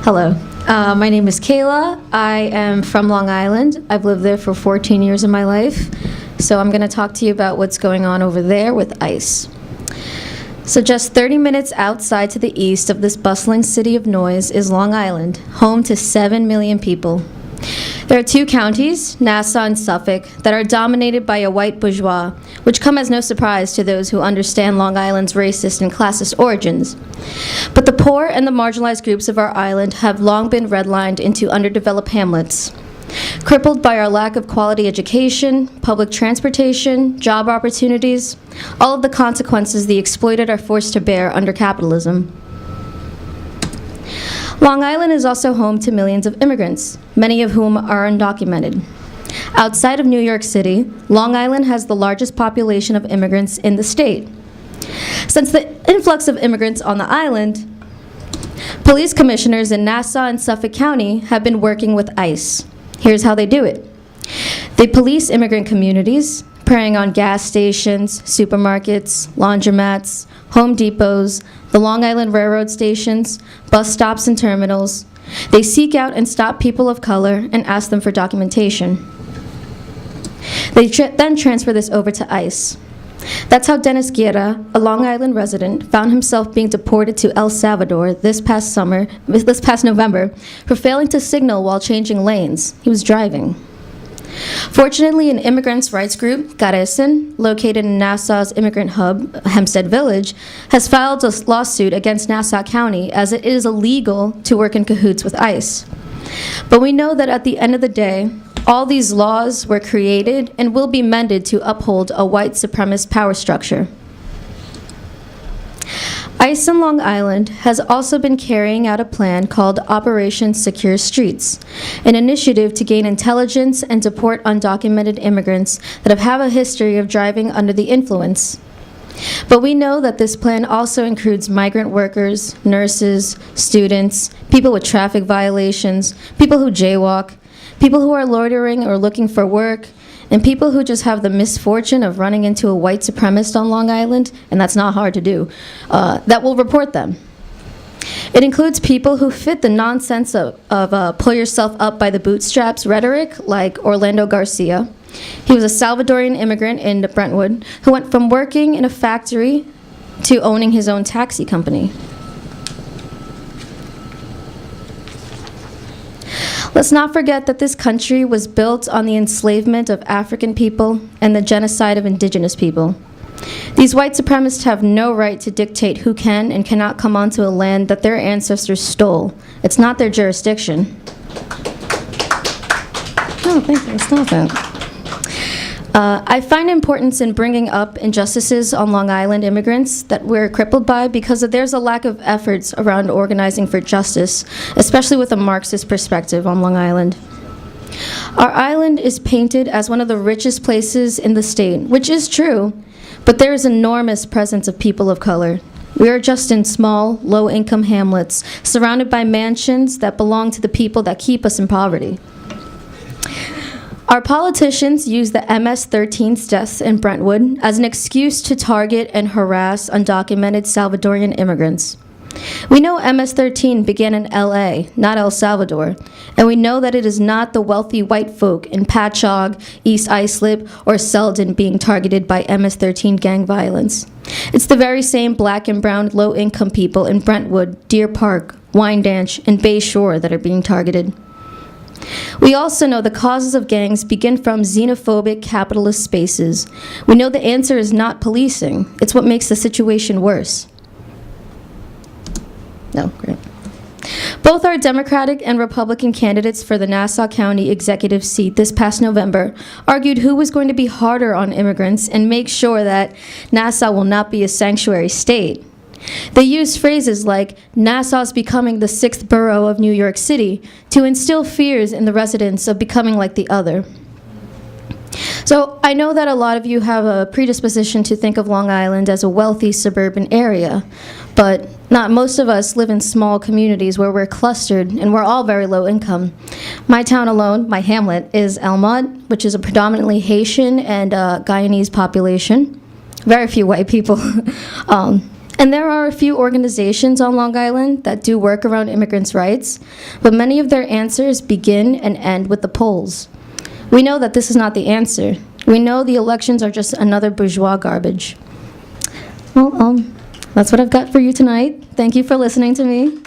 Hello. My name is Kayla. I am from Long Island. I've lived there for 14 years of my life. So I'm going to talk to you about what's going on over there with ICE. So just 30 minutes outside to the east of this bustling city of noise is Long Island, home to 7 million people. There are two counties, Nassau and Suffolk, that are dominated by a white bourgeois, which come as no surprise to those who understand Long Island's racist and classist origins. But the poor and the marginalized groups of our island have long been redlined into underdeveloped hamlets, crippled by our lack of quality education, public transportation, job opportunities, all of the consequences the exploited are forced to bear under capitalism. Long Island is also home to millions of immigrants, many of whom are undocumented. Outside of New York City, Long Island has the largest population of immigrants in the state. Since the influx of immigrants on the island, police commissioners in Nassau and Suffolk County have been working with ICE. Here's how they do it. They police immigrant communities, preying on gas stations, supermarkets, laundromats, Home Depots, the Long Island Railroad stations, bus stops and terminals. They seek out and stop people of color and ask them for documentation. They then transfer this over to ICE. That's how Dennis Guerra, a Long Island resident, found himself being deported to El Salvador this past November, for failing to signal while changing lanes. He was driving. Fortunately, an immigrants' rights group, Garesen, located in Nassau's immigrant hub, Hempstead Village, has filed a lawsuit against Nassau County as it is illegal to work in cahoots with ICE. But we know that at the end of the day, all these laws were created and will be mended to uphold a white supremacist power structure. ICE in Long Island has also been carrying out a plan called Operation Secure Streets, an initiative to gain intelligence and deport undocumented immigrants that have a history of driving under the influence. But we know that this plan also includes migrant workers, nurses, students, people with traffic violations, people who jaywalk, people who are loitering or looking for work, and people who just have the misfortune of running into a white supremacist on Long Island, and that's not hard to do, that will report them. It includes people who fit the nonsense of pull yourself up by the bootstraps rhetoric, like Orlando Garcia. He was a Salvadorian immigrant in Brentwood who went from working in a factory to owning his own taxi company. Let's not forget that this country was built on the enslavement of African people and the genocide of indigenous people. These white supremacists have no right to dictate who can and cannot come onto a land that their ancestors stole. It's not their jurisdiction. No, thank you. Stop that. I find importance in bringing up injustices on Long Island immigrants that we're crippled by because there's a lack of efforts around organizing for justice, especially with a Marxist perspective on Long Island. Our island is painted as one of the richest places in the state, which is true, but there is enormous presence of people of color. We are just in small, low-income hamlets, surrounded by mansions that belong to the people that keep us in poverty. Our politicians use the MS-13's deaths in Brentwood as an excuse to target and harass undocumented Salvadorian immigrants. We know MS-13 began in LA, not El Salvador, and we know that it is not the wealthy white folk in Patchogue, East Islip, or Selden being targeted by MS-13 gang violence. It's the very same black and brown low-income people in Brentwood, Deer Park, Wyandanch, and Bay Shore that are being targeted. We also know the causes of gangs begin from xenophobic capitalist spaces. We know the answer is not policing. It's what makes the situation worse. No, great. Both our Democratic and Republican candidates for the Nassau County executive seat this past November argued who was going to be harder on immigrants and make sure that Nassau will not be a sanctuary state. They used phrases like, Nassau's becoming the 6th borough of New York City, to instill fears in the residents of becoming like the other. So I know that a lot of you have a predisposition to think of Long Island as a wealthy suburban area, but not most of us live in small communities where we're clustered and we're all very low income. My town alone, my hamlet, is Elmont, which is a predominantly Haitian and Guyanese population. Very few white people. And there are a few organizations on Long Island that do work around immigrants' rights, but many of their answers begin and end with the polls. We know that this is not the answer. We know the elections are just another bourgeois garbage. Well, that's what I've got for you tonight. Thank you for listening to me.